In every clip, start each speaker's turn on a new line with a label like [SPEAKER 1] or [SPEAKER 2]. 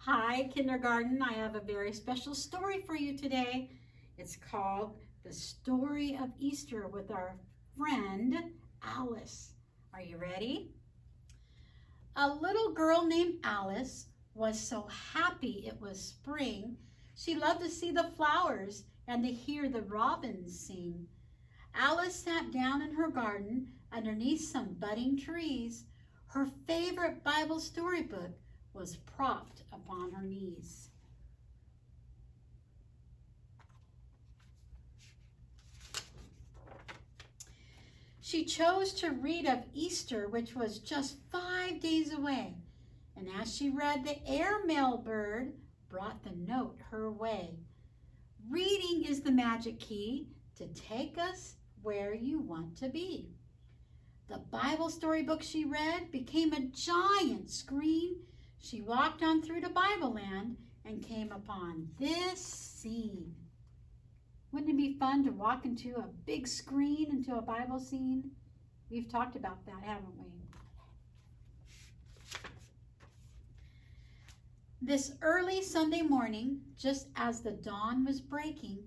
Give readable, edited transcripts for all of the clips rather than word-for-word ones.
[SPEAKER 1] Hi, kindergarten. I have a very special story for you today. It's called The Story of Easter with our friend Alice. Are you ready? A little girl named Alice was so happy it was spring. She loved to see the flowers and to hear the robins sing. Alice sat down in her garden underneath some budding trees. Her favorite Bible storybook was propped upon her knees. She chose to read of Easter, which was just 5 days away. And as she read, the airmail bird brought the note her way. Reading is the magic key to take us where you want to be. The Bible storybook she read became a giant screen. She walked on through to Bible land and came upon this scene. Wouldn't it be fun to walk into a big screen, into a Bible scene? We've talked about that, haven't we? This early Sunday morning, just as the dawn was breaking,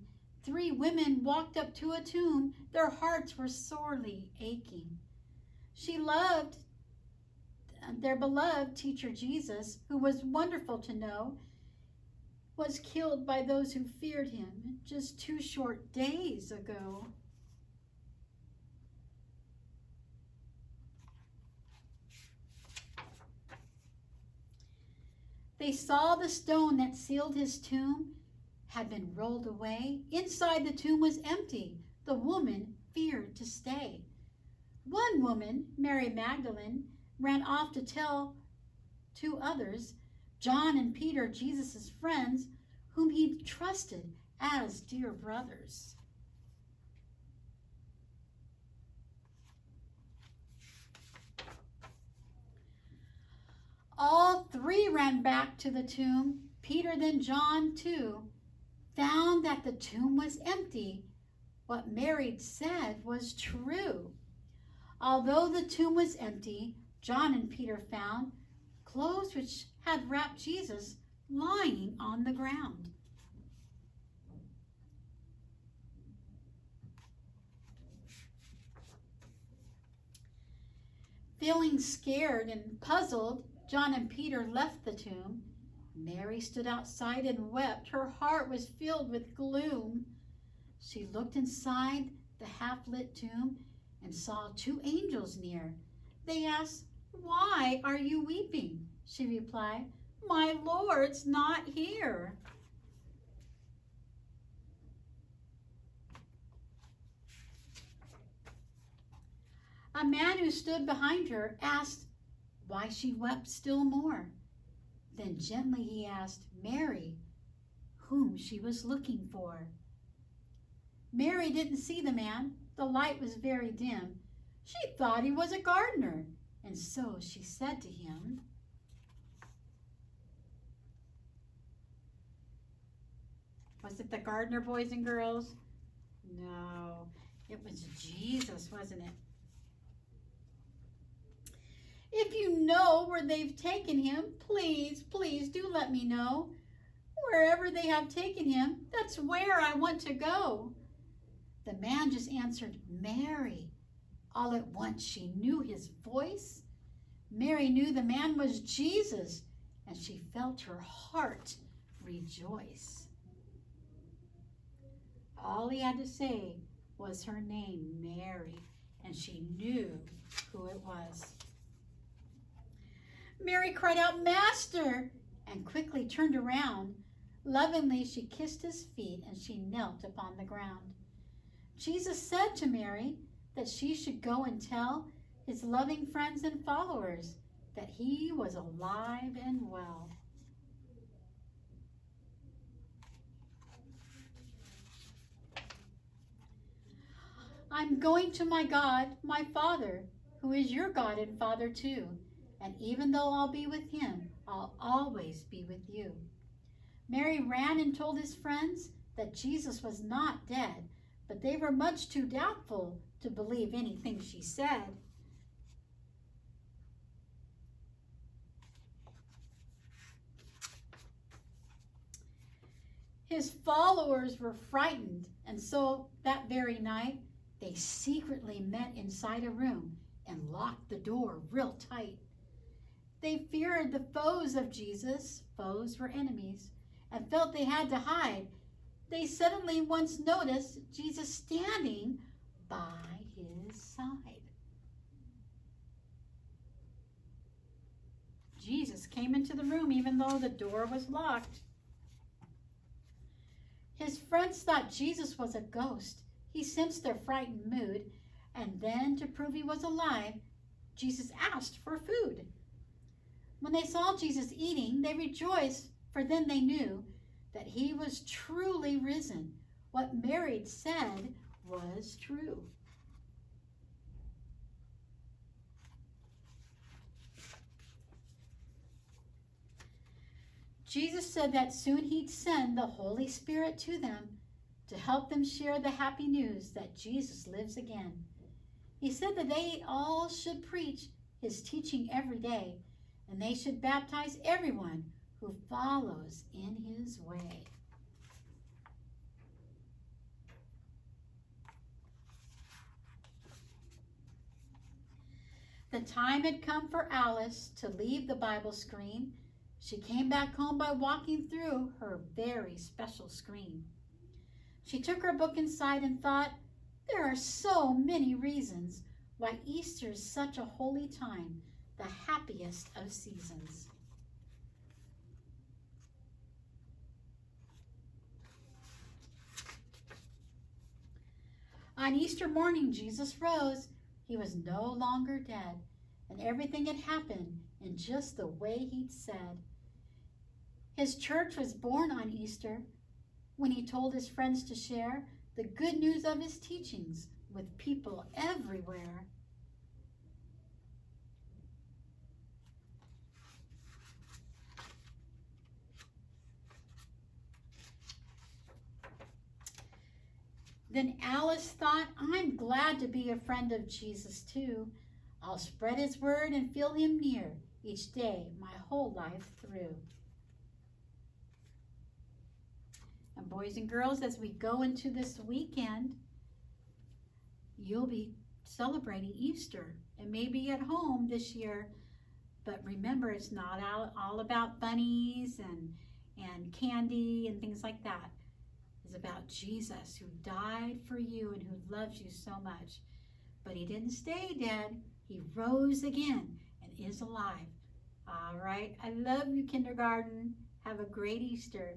[SPEAKER 1] 3 women walked up to a tomb. Their hearts were sorely aching. She loved their beloved teacher Jesus, who was wonderful to know, was killed by those who feared him just 2 short days ago. They saw the stone that sealed his tomb had been rolled away. Inside the tomb was empty. The woman feared to stay. One woman, Mary Magdalene, ran off to tell 2 others, John and Peter, Jesus' friends, whom he trusted as dear brothers. All 3 ran back to the tomb. Peter, then John too, found that the tomb was empty. What Mary said was true. Although the tomb was empty, John and Peter found clothes which had wrapped Jesus lying on the ground. Feeling scared and puzzled, John and Peter left the tomb. Mary stood outside and wept. Her heart was filled with gloom. She looked inside the half-lit tomb and saw 2 angels near. They asked, "Why are you weeping?" She replied, "My Lord's not here." A man who stood behind her asked why she wept still more. Then gently he asked Mary whom she was looking for. Mary didn't see the man. The light was very dim. She thought he was a gardener, and so she said to him, was it the gardener, boys and girls? No, it was Jesus, wasn't it? If you know where they've taken him, please do let me know. Wherever they have taken him, that's where I want to go. The man just answered, Mary. All at once she knew his voice. Mary knew the man was Jesus, and she felt her heart rejoice. All he had to say was her name, Mary, and she knew who it was. Mary cried out, "Master!" and quickly turned around. Lovingly she kissed his feet and she knelt upon the ground. Jesus said to Mary that she should go and tell his loving friends and followers that he was alive and well. I'm going to my God, my Father, who is your God and Father too. And even though I'll be with him, I'll always be with you. Mary ran and told his friends that Jesus was not dead, but they were much too doubtful to believe anything she said. His followers were frightened, and so that very night, they secretly met inside a room and locked the door real tight. They feared the foes of Jesus, foes were enemies, and felt they had to hide. They suddenly once noticed Jesus standing by his side. Jesus came into the room even though the door was locked. His friends thought Jesus was a ghost. He sensed their frightened mood, and then, to prove he was alive, Jesus asked for food. When they saw Jesus eating, they rejoiced, for then they knew that he was truly risen. What Mary said was true. Jesus said that soon he'd send the Holy Spirit to them to help them share the happy news that Jesus lives again. He said that they all should preach his teaching every day, and they should baptize everyone who follows in his way. The time had come for Alice to leave the Bible screen. She came back home by walking through her very special screen. She took her book inside and thought, there are so many reasons why Easter is such a holy time, the happiest of seasons. On Easter morning, Jesus rose. He was no longer dead, and everything had happened in just the way he'd said. His church was born on Easter when he told his friends to share the good news of his teachings with people everywhere. Then Alice thought, I'm glad to be a friend of Jesus too. I'll spread his word and feel him near each day my whole life through. And boys and girls, as we go into this weekend, you'll be celebrating Easter. It may be at home this year, but remember, it's not all about bunnies and candy and things like that. It's about Jesus, who died for you and who loves you so much. But he didn't stay dead. He rose again and is alive. All right. I love you, kindergarten. Have a great Easter.